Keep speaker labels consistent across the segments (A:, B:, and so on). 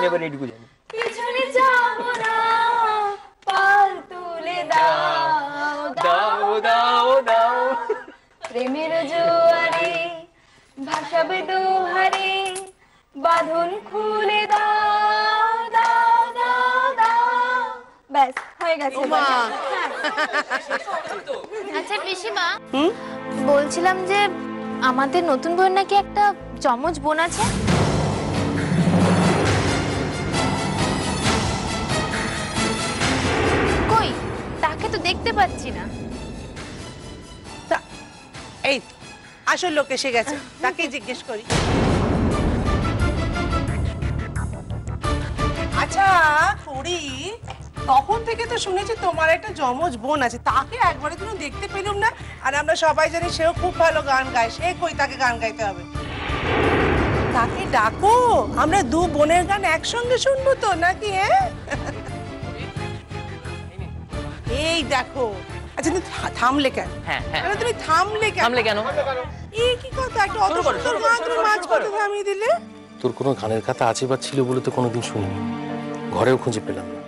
A: আমি এবার এইটুকু জানি।
B: পিছনে যাব না, পাল তুলে দাও দাও দাও দাও, প্রেমের জোয়ারে ভাসাবে দুহারে, বাঁধন খুলে দাও দাও দাও দাও। ব্যাস হয়ে গেছে।
C: আচ্ছা পিসিমা, বলছিলাম যে আমাদের নতুন বউয়ের নাকি একটা যমজ বোন আছে। কই, তাকে তো দেখতে পাচ্ছি না।
D: এই আসল লোক এসে গেছে, তাকে জিজ্ঞেস করি। আচ্ছা করি, তখন থেকে তো শুনেছি তোমার একটা যমজ বোন আছে, তাকে একবারে তুমি দেখতে পেলাম না। আর আমরা সবাই জানি সেও খুব ভালো গান গায়, সে কই, তাকে গান গাইতে হবে। তাকে ডাকো, আমরা দু বোনের গান একসঙ্গে শুনবো তো নাকি? এই দেখো। আচ্ছা তুমি থামলে কেন? তুমি থামলে কেন? এই কি কথা, একটা অত সুন্দর গান তুমি মাঝ পথে থামিয়ে দিলে?
E: তোর কোনো গানের খাতা আছে বা ছিল বলে তো কোনোদিন শুনিনি, ঘরেও খুঁজে পেলাম না।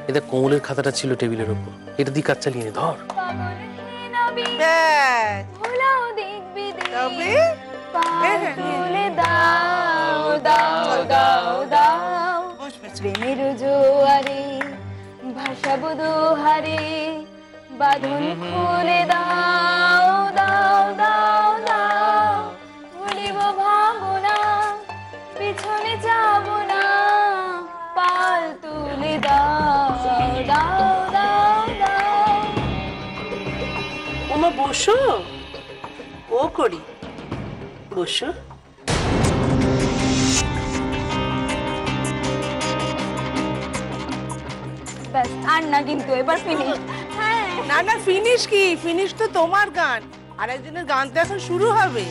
E: এটা কোমলের খাতাটা ছিল টেবিলের উপর, এটা দিয়ে কাজ চালিয়ে নে, ধর।
B: প্রেমের জোয়ারে ভাসাবো দুহারে, বাঁধন খুলে দাও দাও দাও দাও, ভুলিব ভাবনা, পিছনে যাব না, পাল তুলে দাও দাও দাও দাও।
D: ওমা বসো, ও করি বসো।
B: ব্যাস আর না, কিন্তু এবার ফিনিশ।
D: না না, ফিনিশ কি? ফিনিশ তো তোমার গান, আর একজনের গান তো এখন শুরু হবে।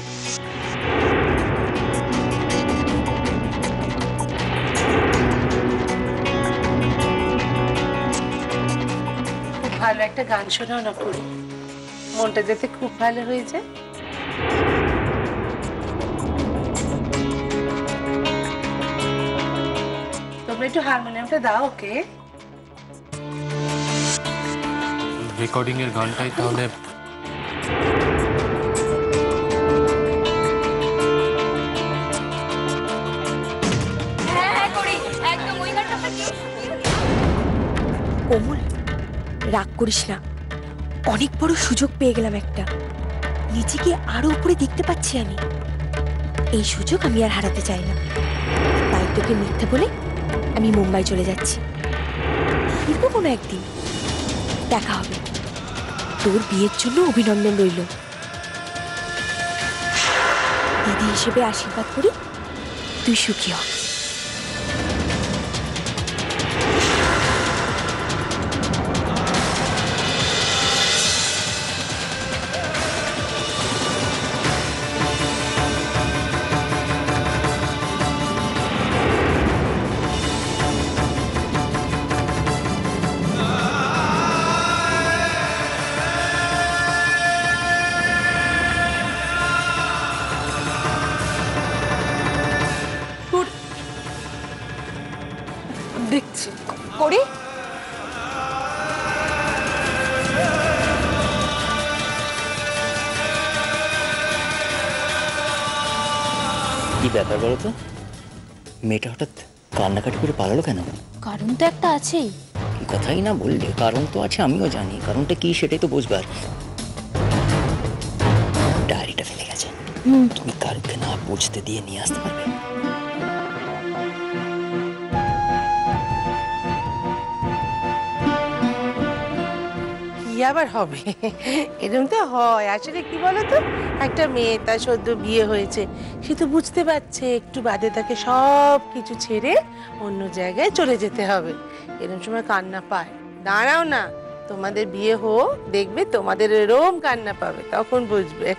D: খুব ভালো একটা গান শোনাও না করি, মনটা যাতে খুব ভালো হয়ে যায়। তোমরা একটু হারমোনিয়ামটা দাও ওকে।
E: রেকর্ডিং এর গানটাই তাহলে
F: কোমল, রাগ করিস না, অনেক বড় সুযোগ পেয়ে গেলাম একটা। নিজেকে আরো উপরে দেখতে পাচ্ছি আমি, এই সুযোগ আমি আর হারাতে চাই না। তাই তোকে মিথ্যে বলে আমি মুম্বাই চলে যাচ্ছি, ফিরবো কোনো একদিন, দেখা হবে। তোর বিয়ের জন্য অভিনন্দন রইল। দিদি হিসেবে আশীর্বাদ করি, তুই সুখী হ।
D: দেখছি
F: করি
A: কি ব্যাপার বলো তো, মেয়েটা হঠাৎ কান্নাকাটি করে পালালো কেন?
C: কারণ তো একটা আছেই।
A: কি কথাই না বললে, কারণ তো আছে, আমিও জানি কারণটা কি, সেটাই তো বুঝবার। ডায়েরিটা ফেলে গেছে, তুমি কারুকে না বুঝতে দিয়ে নিয়ে আসতে পারবে?
D: কি আবার হবে, এরকম তো হয়। আসলে কি বলতো, একটা মেয়ে, তার সদ্য বিয়ে হয়েছে, সে তো বুঝতে পারছে একটু বাদে তাকে সব কিছু ছেড়ে অন্য জায়গায় চলে যেতে হবে। এরকম সময় কান্না পায়। দাঁড়াও না, তোমাদের বিয়ে হোক, দেখবে তোমাদের এরকম কান্না পাবে, তখন বুঝবে।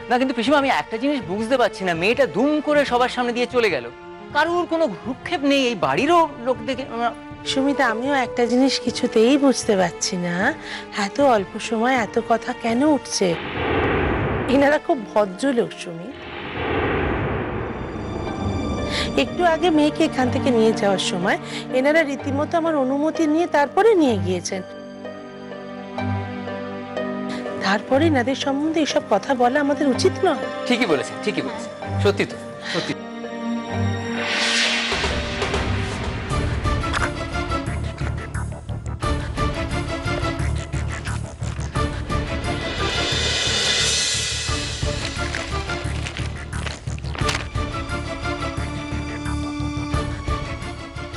A: না কিন্তু পিসিমা, আমি একটা জিনিস বুঝতে পারছি না, মেয়েটা দুম করে সবার সামনে দিয়ে চলে গেল, কারোর কোনো ভ্রুক্ষেপ নেই, এই বাড়িরও লোক দেখে।
D: সুমিতা, আমিও একটা জিনিস কিছুতেই বুঝতে পারছি না, এত অল্প সময় এত কথা কেন উঠছে। এনারা খুব ভদ্রলোক সুমি, একটু আগে মেয়েকে এখান থেকে নিয়ে যাওয়ার সময় এনারা রীতিমতো আমার অনুমতি নিয়ে তারপরে নিয়ে গিয়েছেন। তারপরে এনাদের সম্বন্ধে এসব কথা বলা আমাদের উচিত নয়।
A: ঠিকই বলেছেন, ঠিকই বলেছেন, সত্যি তো, সত্যি।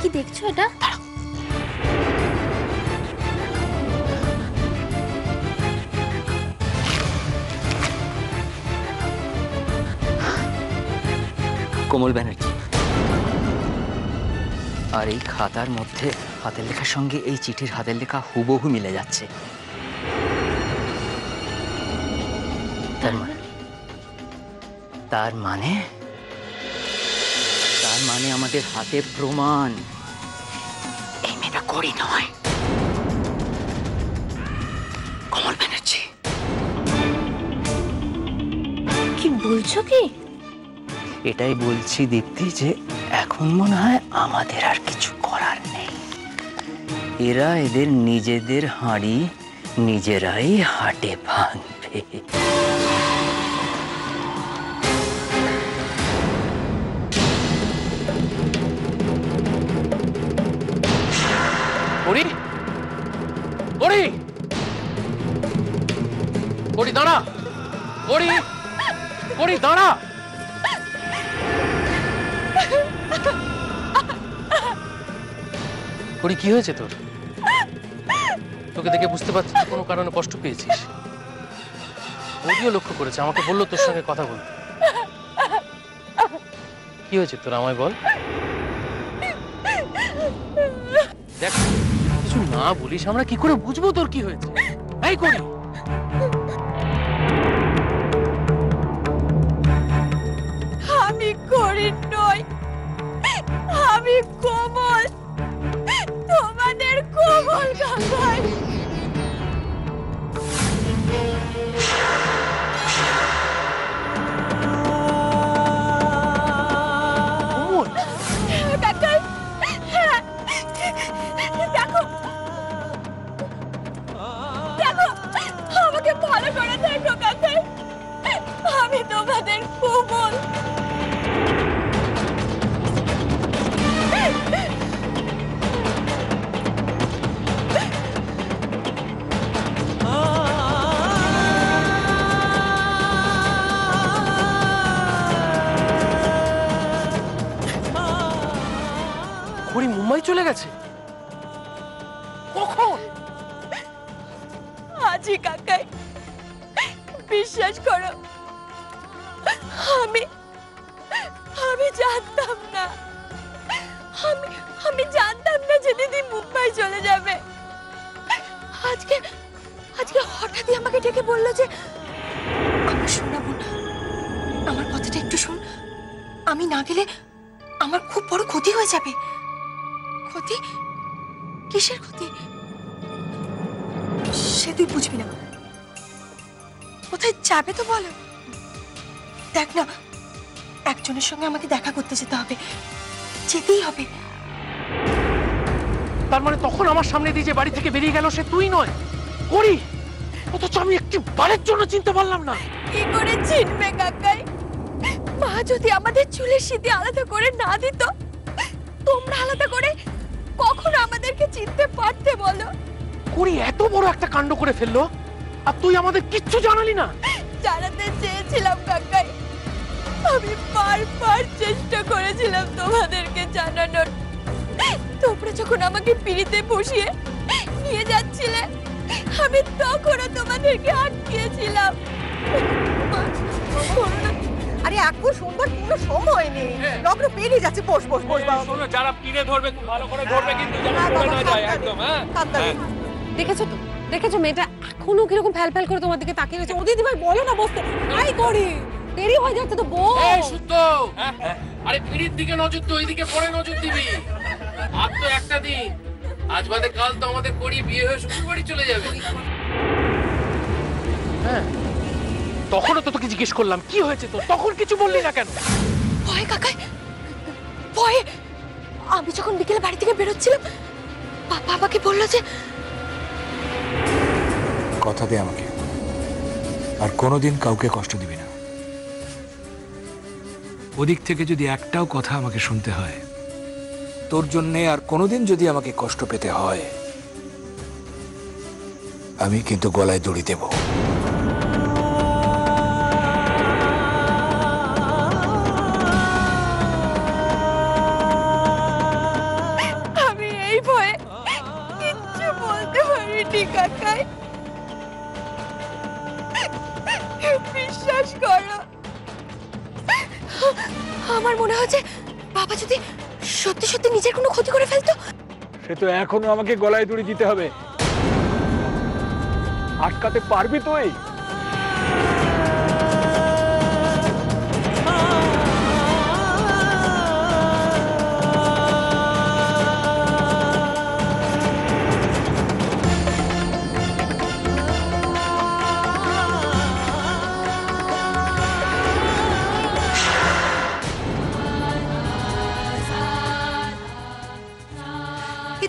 C: কি দেখছো এটা?
A: কোমল ব্যানার্জি। আর এই খাতার মধ্যে হাতের লেখার সঙ্গে এই চিঠির হাতের লেখা হুবহু মিলে যাচ্ছে। তার মানে আমাদের হাতে প্রমাণ এই মেয়েটা করি নয়, কোমল ব্যানার্জি।
C: কি বলছো কি?
A: এটাই বলছি দীপ্তি, যে এখন মনে হয় আমাদের আর কিছু করার নেই। এরা এদের নিজেদের হাঁড়ি নিজেরাই হাটে ভাঙবে।
E: দাঁড়া, দাঁড়া। করি, কি হয়েছে তোর? তোকে দেখে বুঝতে পারছি কোনো কারণে কষ্ট পেয়েছিস। ওদিও লক্ষ্য করেছে, আমাকে বললো তোর সঙ্গে কথা বলতে। কি হয়েছে তোর, আমায় বল। দেখ, কিছু না বলিস আমরা কি করে বুঝবো তোর কি হয়েছে? এই করি,
B: আমি করি নই, আমি কোমল, তোমাদের কোমল কাকাই। কাকাই, দেখো দেখো, আমাকে ভালো করে দেখো কাকাই, আমি তোমাদের কোমল।
E: করি মুম্বাই চলে গেছে? কখন?
B: আজই কাকাই, বিশ্বাস করো, আমি জানতাম না, আমি জানতাম না যে দিদি মুম্বাই চলে যাবে। আজকে হঠাৎই আমাকে ডেকে বললো যে
F: আমার শোনাবো না, আমার কথাটা একটু শোন। আমি না গেলে আমার খুব বড় ক্ষতি হয়ে যাবে। ক্ষতি? কিসের ক্ষতি? সে তুই বুঝবি না। কোথায় যাবে তো বলো। দেখ না, একজনের সঙ্গে আমাকে দেখা করতে যেতে হবে, যেতেই হবে।
E: তার মানে তখন আমার সামনে দিয়ে যে বাড়ি থেকে বেরিয়ে গেল সে তুই নয়, করি। অথচ আমি একটি বারের জন্য চিনতে পারলাম না।
B: কি করে চিনবে কাকাই? মা যদি আমাদের চুলের সিঁথি আলাদা করে না দিত, তোমরা আলাদা করে কখনো আমাদেরকে চিনতে পারতে বলো?
E: করি এত বড় একটা কাণ্ড করে ফেললো আর তুই আমাদের কিচ্ছু জানালি না।
B: জানাতে চেয়েছিলাম কাকাই, আমি বারবার চেষ্টা করেছিলাম তোমাদেরকে জানানোর। তোমরা যখন আমাকে পিড়িতে বসিয়ে নিয়ে যাচ্ছিলে, আমি তখনও তোমাদেরকে আটকিয়েছিলাম।
G: আরে এখন সুন্দর কোনো সময় নেই, লগ্ন পেরিয়ে যাচ্ছে। বস বস বস বাবা।
H: শোনো, যারা পিড়ে ধরবে খুব ভালো করে ধরবে, কিন্তু যেন পড়ে না যায় একদম। হ্যাঁ,
G: দেখেছো তো, দেখেছো মেয়েটা এখনো কিরকম ফ্যাল করে তোমার দিকে তাকিয়ে রয়েছে। ও দিদি ভাই বলো না বসতে, আই করি দেরি হয়ে যাচ্ছে তো বল।
H: এই শুদ্ধ, আরে পিড়ির দিকে নজর তো, ওইদিকে পরে নজর দিবি। আর তো একটা দিন, আজ বাদে কাল তো আমাদের করি বিয়ে হয়ে শ্বশুর বাড়ি চলে যাবে।
E: হ্যাঁ, তখনও তো তোকে জিজ্ঞেস করলাম কি হয়েছে তোর, তখন কিছু বললি না কেন?
F: ভয় কাকাই, ভয়ে আমি যখন বিকেলে বাড়ি থেকে বেরোচ্ছিলাম বাবা আমাকে বললো যে
I: কথা দে আমাকে, আর কোনোদিন কাউকে কষ্ট দিবি না। ওদিক থেকে যদি একটাও কথা আমাকে শুনতে হয়, তোর জন্যে আর কোনোদিন যদি আমাকে কষ্ট পেতে হয়, আমি কিন্তু গলায় দড়ি দেব।
B: আমি এই ভয়ে কিচ্ছু বলতে পারিনি কাকাই। বিশ্বাস করো,
F: আমার মনে হচ্ছে বাবা যদি সত্যি সত্যি নিজের কোনো ক্ষতি করে ফেলতো।
I: সে তো এখনো আমাকে গলায় দড়ি দিতে হবে। আটকাতে পারবি তুই?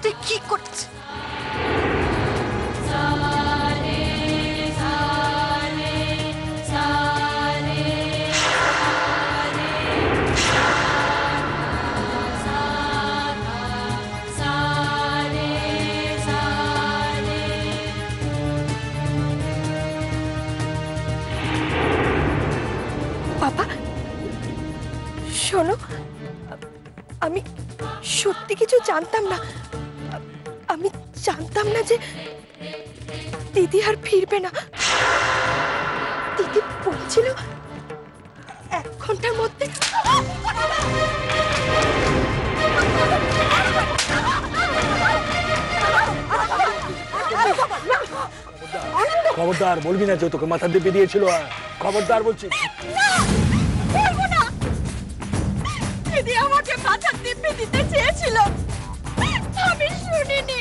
F: তুই কি করছিস? বাবা শোনো, আমি সত্যি কিছু জানতাম না। আমি জানতাম না যে দিদি আর ফিরবে না। দিদি বলেছিল 1 ঘন্টার মধ্যে।
I: খবরদার বলবি না যে তোকে মাথা দিব্যি দিয়েছিল। খবরদার বলছি।
B: বলবো না। দিদি আমাকে মাথার দিব্যি দিতে চেয়েছিল, আমি শুনিনি।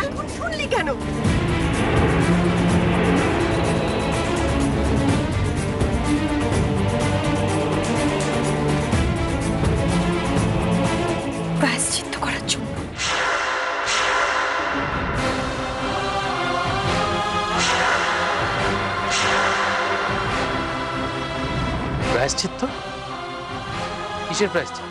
B: এখন শুনলি কেন?
F: প্রায়শ্চিত্ত করার জন্য।
E: প্রায়শ্চিত্ত? কিসের প্রায়শ্চিত্ত?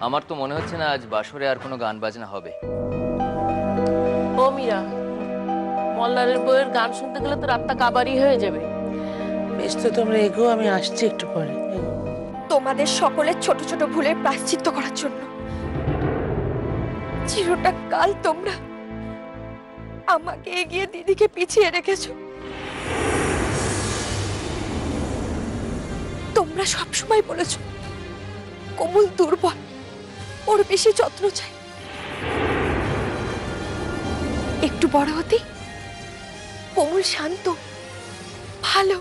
A: আমার তো মনে হচ্ছে না আজ বাসরে আর কোনো গান বাজনা হবে।
D: ও মীরা, মল্লারের বইয়ের গান শুনতে গেলে তো রাতটা কাবারি হয়ে যাবে। বেশ তো তোমরা এগো, আমি আসছি একটু পরে।
F: তোমাদের সকলের ছোট ছোট ভুলের প্রায়শ্চিত্ত করার জন্য। চিরটা কাল তোমরা আমাকে এগিয়ে দিদিকে পিছিয়ে রেখেছো। তোমরা সবসময় বলেছো কোমল দুর্বল, ওর বেশি যত্ন চাই। একটু বড় হতে কোমল শান্ত, ভালো,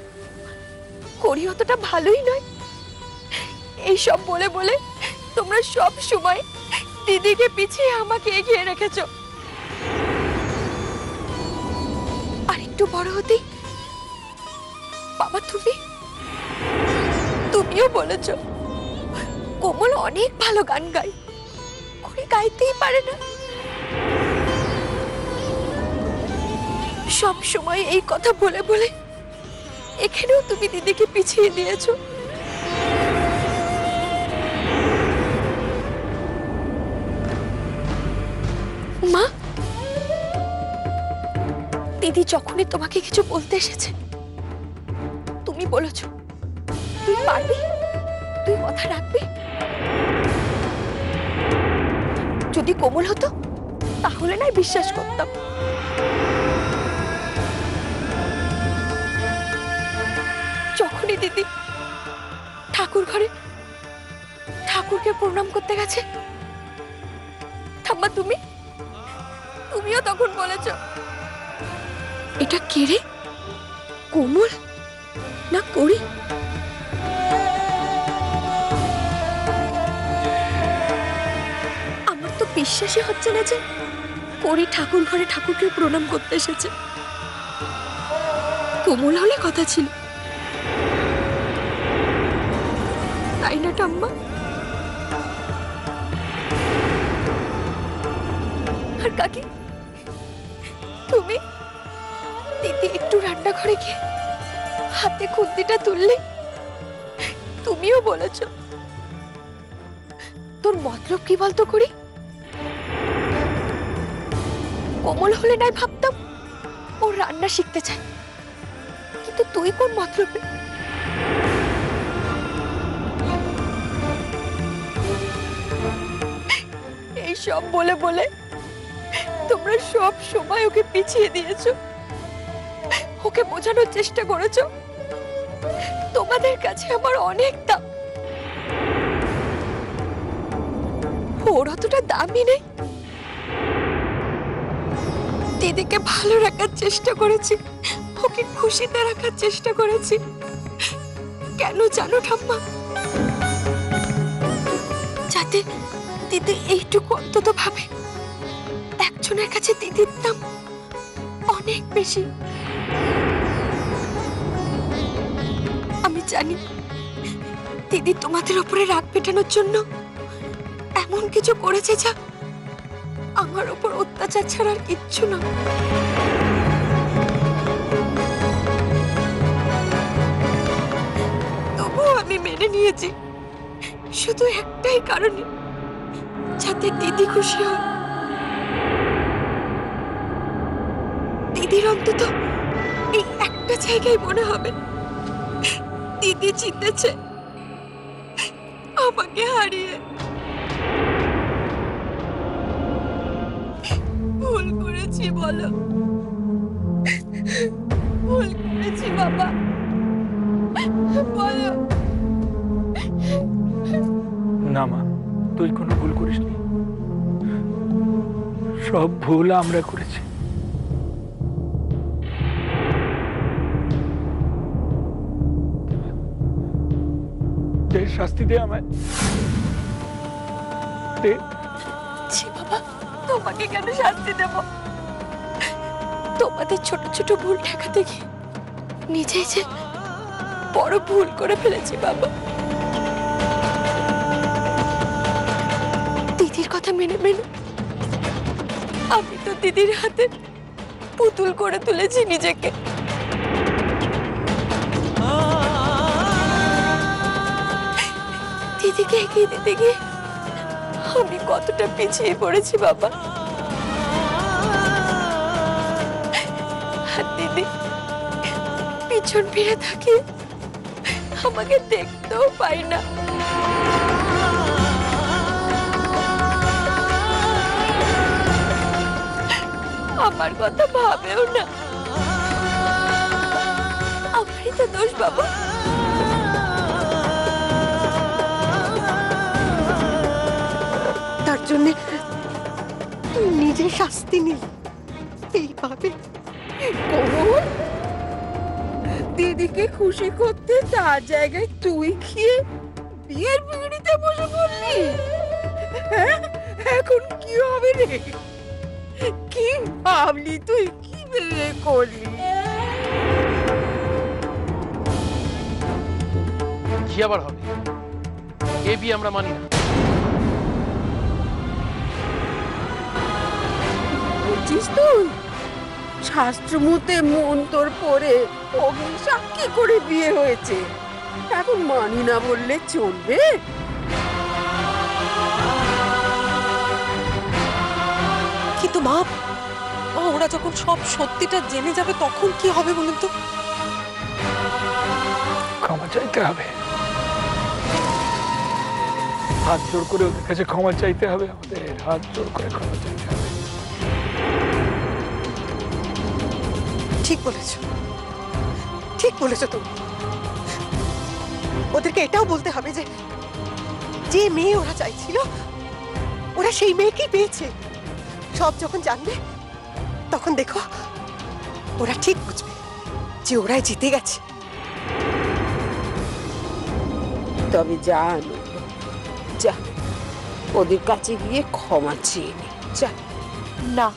F: করি অতটা ভালোই নয়। এইসব বলে বলে তোমরা সব সময় দিদিকে পিছিয়ে আমাকে এগিয়ে রেখেছো। আর একটু বড় হতেই বাবা তুমিও বলেছো কোমল অনেক ভালো গান গায়, করি গাইতেই পারে না। সব সময় এই কথা বলে বলে এখানেও তুমি দিদিকে পিছিয়ে দিয়েছো। মা, দিদি যখনই তোমাকে কিছু বলতে এসেছে তুমি বলেছো তুই পারবি, তুই কথা রাখবি। যদি কোমল হতো তাহলে না বিশ্বাস করতাম। যখনই দিদি ঠাকুর ঘরে
B: ঠাকুরকে প্রণাম করতে গেছে। ঠাম্মা তুমিও তখন বলেছ এটা কে রে, কোমল না করি? আমার তো বিশ্বাসই হচ্ছে না যে করি ঠাকুর ঘরে ঠাকুরকে প্রণাম করতে এসেছে। কোমল হলে কথা ছিল, তাই না ঠাম্মা? আর কাকি তুমি দিদি একটু রান্নাঘরে গিয়ে হাতে খুন্তিটা তুললে তুমিও বলেছ তোর মতলব কি বলতো করি? কোমল হলে নাই ভাবতাম ও রান্না শিখতে চায়, কিন্তু তুই কোন মতলবে? এই সব বলে বলে তোমরা সব সময় ওকে পিছিয়ে দিয়েছো, ওকে বোঝানোর চেষ্টা করেছো তোমাদের কাছে আমার অনেক দাম। ওর অতটা দামই নেই। দিদিকে ভালো রাখার চেষ্টা করেছি, ওকে খুশিতে রাখার চেষ্টা করেছি। কেন জানো ঠাম্মা? যাতে দিদি এইটুকু অন্তত ভাবে একজনের কাছে দিদির দাম অনেক বেশি। আমি জানি দিদি তোমাদের উপরে রাগ পেটানোর জন্য এমন কিছু করেছে যা আমার উপর অত্যাচার ছাড়া আর কিচ্ছু না। তবুও আমি মেনে নিয়েছি, শুধু একটাই কারণে, যাতে দিদি খুশি হয়। দিদির অন্তত এই একটা জায়গায় মনে হবে দিদি জিতেছে আমাকে হারিয়ে। ভুল করেছি বলো, ভুল করেছি বাবা, বলো।
I: না মা, তুই কোনো ভুল করিসনি, সব ভুল আমরা করেছি। শাস্তি দে আমায়, দে।
B: বাবা, তোমাকে কেন শাস্তি দেব? তোমাদের ছোট ছোট ভুল ঠেকাতে গিয়ে নিজেই যে বড় ভুল করে ফেলেছি বাবা। দিদির কথা মেনে মেনে আমি তো দিদির হাতে পুতুল করে তুলেছি নিজেকে। দিদিকে এগিয়ে দিতে গিয়ে আমি কতটা পিছিয়ে পড়েছি বাবা। আর দিদি পিছন ফিরে তাকিয়ে আমাকে দেখতেও পাই না। আমার কথা ভাবেও না। আমারই তো দোষ বাবা। তার জন্য নিজে শাস্তি নি এইভাবে। দিদিকে খুশি করতে তার জায়গায় তুই খেয়ে বিয়ের বিড়িতে বসে পড়লি। এখন কি হবে রে? কি ভাবলি তুই? কি বিয়ে করলি?
E: কি আবার হবে? এ বিয়ে আমরা মানি না।
D: বলছিস তুই শাস্ত্র মতে মন তোর পরে অগ্নি সাক্ষী করে বিয়ে হয়েছে, এখন মানি না বললে চলবে?
G: কিন্তু মা, ওরা যখন সব সত্যিটা জেনে যাবে তখন কি হবে বলুন তো?
I: ক্ষমা চাইতে হবে, হাত জোর করে ওদের কাছে ক্ষমা চাইতে হবে। আমাদের হাত জোর করে ক্ষমা চাইতে হবে।
G: ঠিক বলেছো, ঠিক বলেছো তুমি। ওদেরকে এটাও বলতে হবে যে
J: যে মেয়ে ওরা চাইছিল ওরা সেই মেয়েকেই পেয়েছে। সব যখন জানবে তখন দেখো ওরা ঠিক বুঝবে যে ওরাই জিতে গেছে।
K: তবে জানো, যা ওদের কাছে গিয়ে ক্ষমা চেয়ে নে, যা।
F: না